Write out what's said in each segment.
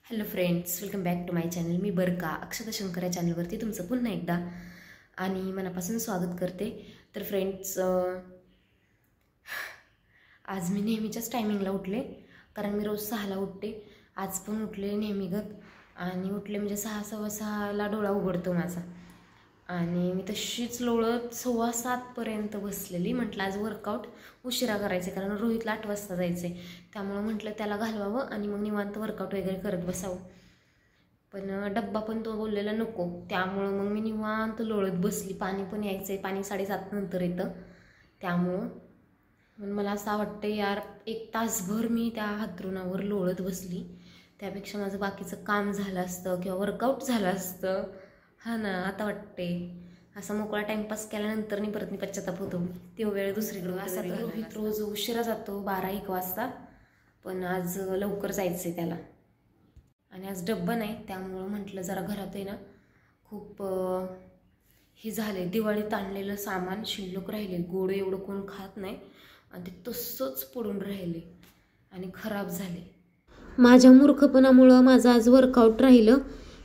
Hello friends, welcome back to my channel. मी बरका अक्षता शंकर या चॅनलवरती तुमचं पुन्हा एकदा आणि मनापासून स्वागत करते. तर फ्रेंड्स, आज मी नेहमीच्याच टायमिंगला उठले, कारण मी रोज 6ला उठते. आज पण उठले नेहमीगत आणि उठले म्हणजे 6 सव्वा 6ला डोळा उघडतो माझा. आणि मी तशीच लोळत 6:15पर्यंत बसलेली. म्हटलं आज वर्कआउट उशिरा करायचे, कारण रोहितला 8 वाजता जायचे. त्यामुळं म्हटलं त्याला घालवावं आणि मग निवांत वर्कआउट वगैरे करत बसावं. पण डब्बा पण तो बोललेला नको, त्यामुळं मग मी निवांत लोळत बसली. पाणी पण यायचं आहे, पाणी 7:30 नंतर येतं. त्यामुळं मला असं वाटतं यार, 1 तासभर मी त्या हातरुणावर लोळत बसली, त्यापेक्षा माझं बाकीचं काम झालं असतं किंवा वर्कआउट झालं असतं. हां ना, आता वाटते असा मोकळा टाईमपास केल्यानंतर परत पश्चाताप होतो. तो वेळ दुसरीकडे. असा तर रोहित रोज उशिरा जातो, 12-1 वाजता, पण आज लवकर जायचं आहे त्याला. आणि आज डब्बा नाही, त्यामुळं म्हटलं जरा घरात आहे ना खूप हे झाले, दिवाळीत आणलेलं सामान शिल्लक राहिले. गोड एवढं कोण खात नाही आणि ते तसंच पडून राहिले आणि खराब झाले. माझ्या मूर्खपणामुळं माझं आज वर्कआउट राहिलं,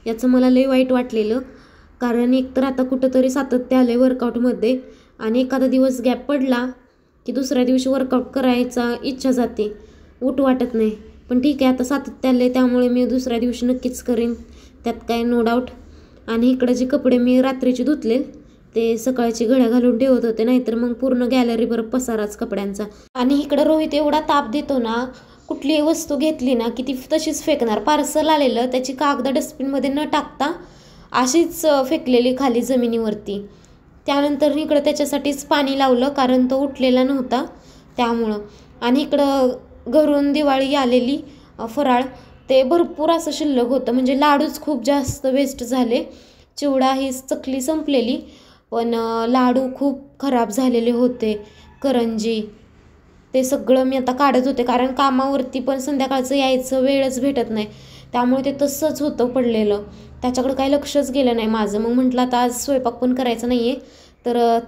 याचं मला लई वाईट वाटलेलं. कारण एकतर आता कुठंतरी सातत्य आलं आहे वर्कआउटमध्ये, आणि एखादा दिवस गॅप पडला की दुसऱ्या दिवशी वर्कआउट करायचा इच्छा जाते, उठ वाटत नाही. पण ठीक आहे, आता सातत्य आलं आहे त्यामुळे मी दुसऱ्या दिवशी नक्कीच करेन, त्यात काय नो डाऊट. आणि इकडे जे कपडे मी रात्रीचे धुतले ते सकाळची घड्या घालून ठेवत होते, नाहीतर मग पूर्ण गॅलरीवर पसाराच कपड्यांचा. आणि इकडं रोहित एवढा ताप देतो ना, कुठलीही वस्तू घेतली ना की ती तशीच फेकणार. पार्सल आलेलं त्याची कागद डस्टबिनमध्ये न टाकता अशीच फेकलेली खाली जमिनीवरती. त्यानंतर इकडं त्याच्यासाठीच पाणी लावलं, कारण तो उठलेला नव्हता त्यामुळं. आणि इकडं घरून दिवाळी आलेली फराळ ते भरपूर असं शिल्लक होतं, म्हणजे लाडूच खूप जास्त वेस्ट झाले. चिवडा ही चकली संपलेली, पण लाडू खूप खराब झालेले होते, करंजी. ते सगळं मी आता काढत होते, कारण कामावरती पण संध्याकाळचं यायचं वेळच भेटत नाही, त्यामुळे ते तसंच होतं पडलेलं. त्याच्याकडं काही लक्षच गेलं नाही माझं. मग म्हटलं आता आज स्वयंपाक पण करायचं नाही आहे, तर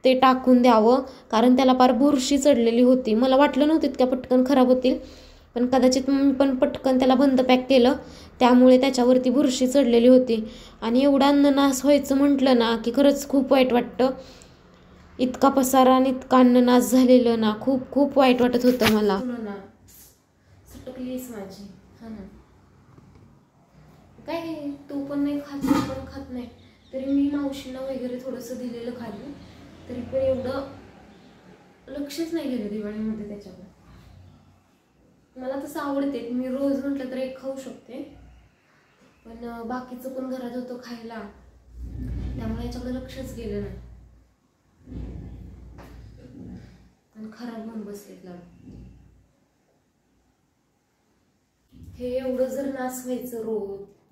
ते टाकून द्यावं, कारण त्याला फार बुरशी चढलेली होती. मला वाटलं नव्हतं इतक्या पटकन खराब होतील, पण कदाचित मी पण पटकन त्याला बंद पॅक केलं, त्यामुळे त्याच्यावरती बुरशी चढलेली होती. आणि एवढा अन्ननास व्हायचं म्हटलं ना की खरंच खूप वाईट वाटतं. इतका पसारा आणि इतका अन्ननास झालेलं ना, खूप खूप वाईट वाटत होतं मला. सटकलीस माझी. हा ना, काय तू पण नाही खात, मी पण खात नाही, तरी मी मावशीला वगैरे थोडंसं दिलेलं खाली, तरी पण एवढं लक्षच नाही गेलं दिवाळीमध्ये त्याच्यावर. मला तसं आवडते, मी रोज म्हटलं तर एक खाऊ शकते, पण बाकीचं पण घरात होतं खायला, त्यामुळे याच्याकडे लक्षच गेलं नाही आणि खराब होऊन बसलेत लाडू. हे एवढं जर नास व्हायचं,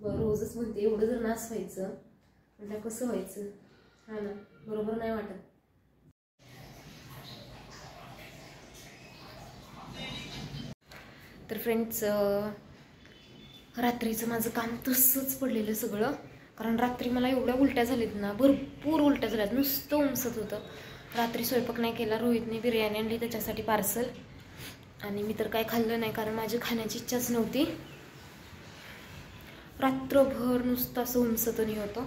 रोजच म्हणते, एवढं जर नास व्हायचं म्हटलं कसं व्हायचं. हा ना, बरोबर नाही वाटत. तर फ्रेंड्स, रात्रीचं माझं काम तसंच पडलेलं सगळं, कारण रात्री मला एवढ्या उलट्या झाल्यात ना, भरपूर उलट्या झाल्यात, नुसतं उमसत होतं. रात्री स्वयंपाक नाही केला, रोहितने बिर्याणी आणली त्याच्यासाठी पार्सल, आणि मी तर काय खाल्लं नाही, कारण माझी खाण्याची इच्छाच नव्हती. रात्रभर नुसतं असं उमसत नाही होतं,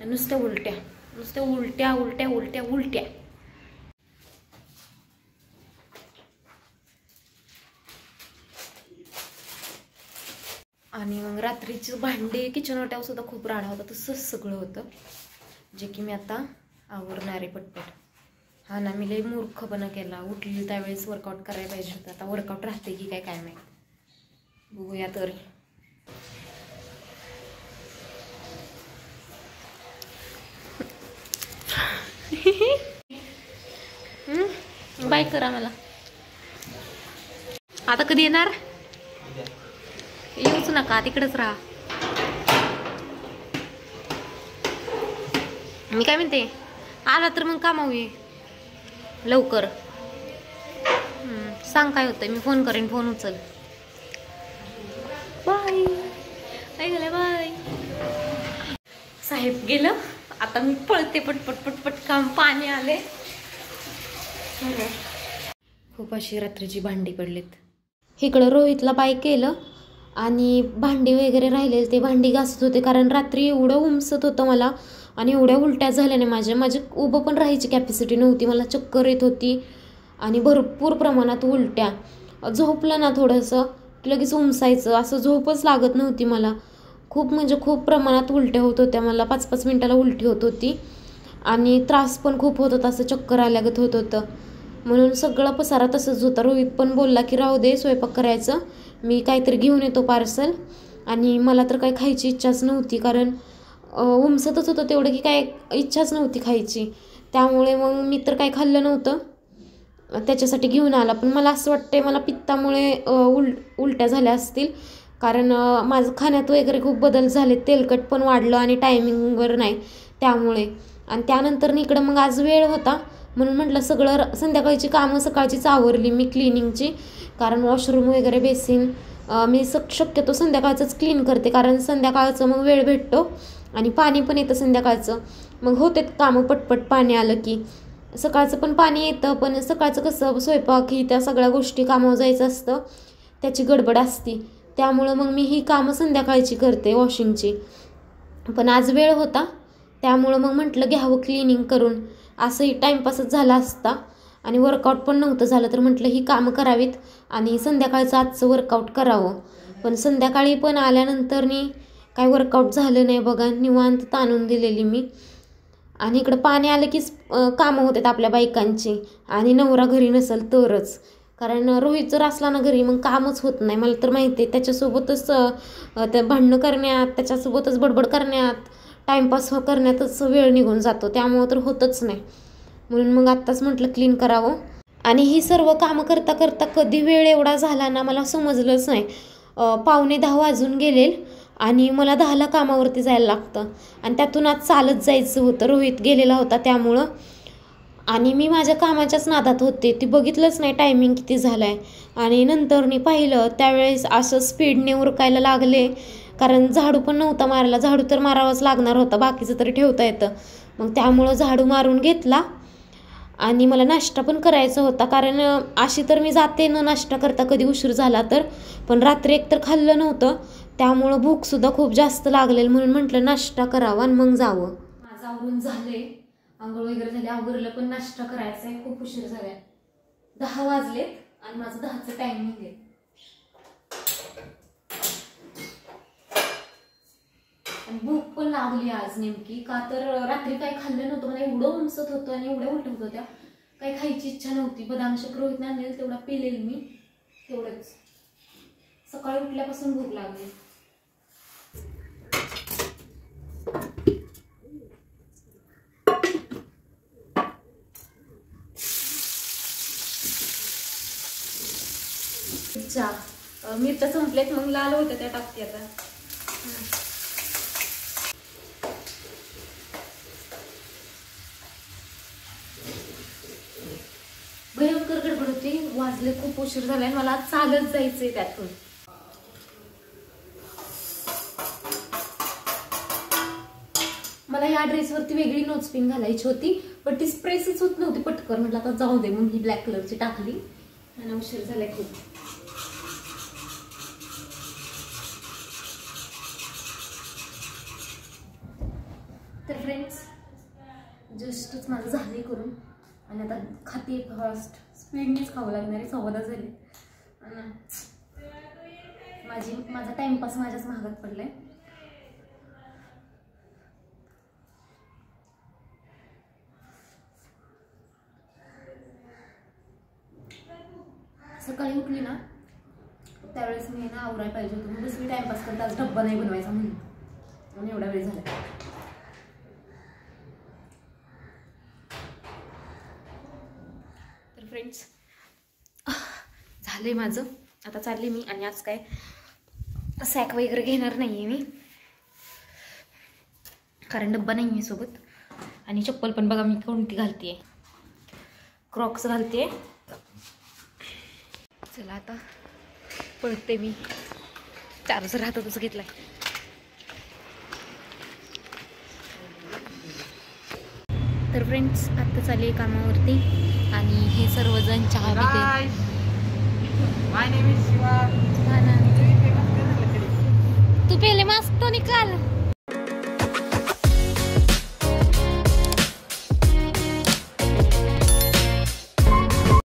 नुसत्या उलट्या नुसत्या उलट्या उलट्या उलट्या उलट्या. आणि मग रात्रीचे भांडे किचन वाट्यावर सुद्धा खूप राडा होता, तसंच सगळं होतं, जे की मी आता आवरणार आहे पटपट. हा ना, मी लई मूर्खपणा केला, उठली त्यावेळेस वर्कआउट करायला पाहिजे होतं. आता वर्कआउट राहते की काय माहीत, बघूया तर. बाय करा मला. आता कधी येणार? येऊच नका, तिकडेच राहा. मी काय म्हणते, आला तर मग कामावी लवकर. सांग काय होतंय, मी फोन करेन, फोन उचल. बाय. काय गेलं, बाय. साहेब गेलं, आता मी पळते पटपट पटपट, काम. पाणी आले, खूप अशी रात्रीची भांडी पडलीत. इकडं रोहितला बाय केलं आणि भांडी वगैरे राहिलेली ते भांडी घासत होते, कारण रात्री एवढं उमसत होतं मला आणि एवढ्या उलट्या झाल्याने माझे उभं पण राहायची कॅपॅसिटी नव्हती, मला चक्कर येत होती आणि भरपूर प्रमाणात उलट्या. झोपलं ना थोडंसं लगेच उमसायचं, असं झोपच लागत नव्हती मला. खूप म्हणजे खूप प्रमाणात उलट्या होत होत्या मला, 5-5 मिनिटाला उलटी होत होती आणि त्रास पण खूप होत होता, असं चक्कर आल्यागत होत होतं. म्हणून सगळा पसारा तसंच होता. रोहित पण बोलला की राहू दे स्वयंपाक करायचं, मी काहीतरी घेऊन येतो पार्सल. आणि मला तर काही खायची इच्छाच नव्हती, कारण उमसतच होतं तेवढं की काय इच्छाच नव्हती खायची. त्यामुळे मग मी तर काही खाल्लं नव्हतं, त्याच्यासाठी घेऊन आला. पण मला असं वाटतंय मला पित्तामुळे उलट्या झाल्या असतील, कारण माझं खाण्यात वगैरे खूप बदल झाले, तेलकट पण वाढलं आणि टायमिंगवर नाही त्यामुळे. आणि त्यानंतर इकडं मग आज वेळ होता म्हणून म्हटलं सगळं संध्याकाळची कामं सकाळचीच आवरली मी क्लिनिंगची, कारण वॉशरूम वगैरे बेसिन मी शक्यतो संध्याकाळचंच क्लीन करते, कारण संध्याकाळचं मग वेळ भेटतो आणि पाणी पण येतं संध्याकाळचं, मग होते कामं पटपट. पाणी आलं की सकाळचं पण पाणी येतं, पण सकाळचं कसं स्वयंपाक ही त्या सगळ्या गोष्टी कामावर जायचं असतं, त्याची गडबड असती, त्यामुळं मग मी ही कामं संध्याकाळची करते वॉशिंगची. पण आज वेळ होता त्यामुळं मग म्हटलं घ्यावं क्लिनिंग करून, असंही टाईमपासच झाला असता आणि वर्कआउट पण नव्हतं झालं, तर म्हटलं ही कामं करावीत आणि संध्याकाळचं आजचं वर्कआउट करावं. पण संध्याकाळी पण आल्यानंतर काय वर्कआउट झालं नाही बघा, निवांत ताणून दिलेली मी. आणि इकडं पाणी आलं कीच कामं होतात आपल्या बायकांची, आणि नवरा घरी नसेल तरच, कारण रोहित जर असला ना घरी मग कामच होत नाही. मला तर माहिती आहे, त्याच्यासोबतच त्या भांडणं करण्यात, त्याच्यासोबतच बडबड करण्यात, टाईमपास करण्यातच वेळ निघून जातो, त्यामुळं तर होतच नाही. म्हणून मग आत्ताच म्हटलं क्लीन करावं. आणि ही सर्व कामं करता करता कधी वेळ एवढा झाला ना मला समजलंच नाही. 9:45 वाजून गेले आणि मला 10ला कामावरती जायला लागतं, आणि त्यातून आज चालत जायचं होतं, रोहित गेलेला होता त्यामुळं. आणि मी माझ्या कामाच्याच नादात होते, ती बघितलंच नाही टायमिंग किती झाला आहे. आणि नंतर मी पाहिलं त्यावेळेस असं स्पीडने उरकायला लागले, कारण झाडू पण नव्हता मारायला. झाडू तर मारावाच लागणार होता, बाकीचं तरी ठेवता येतं. मग त्यामुळं झाडू मारून घेतला आणि मला नाश्ता पण करायचा होता, कारण अशी तर मी जाते न नाश्ता करता कधी उशीर झाला तर, पण रात्री एकतर खाल्लं नव्हतं त्यामुळं भूकसुद्धा खूप जास्त लागलेली, म्हणून म्हटलं नाश्ता करावा आणि मग जावं. माझं आवरून झाले, आंघोळ वगैरे झाले, आवरलं, पण नाश्ता करायचा आहे, खूप उशीर झालाय. 10 वाजलेत आणि माझं 10चं टायमिंग आहे. आणि भूक पण लागली आज नेमकी, का तर रात्री काही खाल्लं नव्हतं, मला एवढं उमसत होतं आणि एवढ्या उलट होत होत्या, काही खायची इच्छा नव्हती. बदाम शेक रोहितने आणलेलं तेवढा पिलेल मी, तेवढंच. सकाळी उठल्यापासून भूक लागली. मिरच्या संपल्यात, मग लाल होत्या त्या टाकते आता. भयंकर गडबड होती, वाजले खूप उशीर झालाय, मला चालत जायचंय त्यातून. मला या ड्रेसवरती वेगळी नोजपिन घालायची होती, पण ती स्प्रेसच होत नव्हती पटकन, म्हटलं आता जाऊ दे, मग ही ब्लॅक कलरची टाकली आणि उशीर झालाय खूप. तर फ्रेंड्स, जस्टच माझं झालंय करून आणि आता खाते फास्ट, स्पीडनेच खावं लागणार आहे. 14 झाले आणि माझा टाइमपास माझ्याच महागात पडलाय. सकाळी उठली ना त्यावेळेस मी ना आवरायला पाहिजे होतं, म्हणजे मी टाइमपास करता आज डब्बा नाही बनवायचा म्हणून एवढा वेळ झाला. तर फ्रेंड्स, झालंय माझं, आता चालले मी. आणि आज काय सॅक वगैरे घेणार नाहीये मी, कारण डब्बा नाही आहे सोबत. आणि चप्पल पण बघा मी कोणती घालतेय, क्रॉक्स घालते. चला आता पळते मी, चार्जर हातातच घेतलाय. तर फ्रेंड्स, आत्ता चालले कामावरती आणि हे सर्वजण चहा पिते. तू पहले मास्क तो निकाल.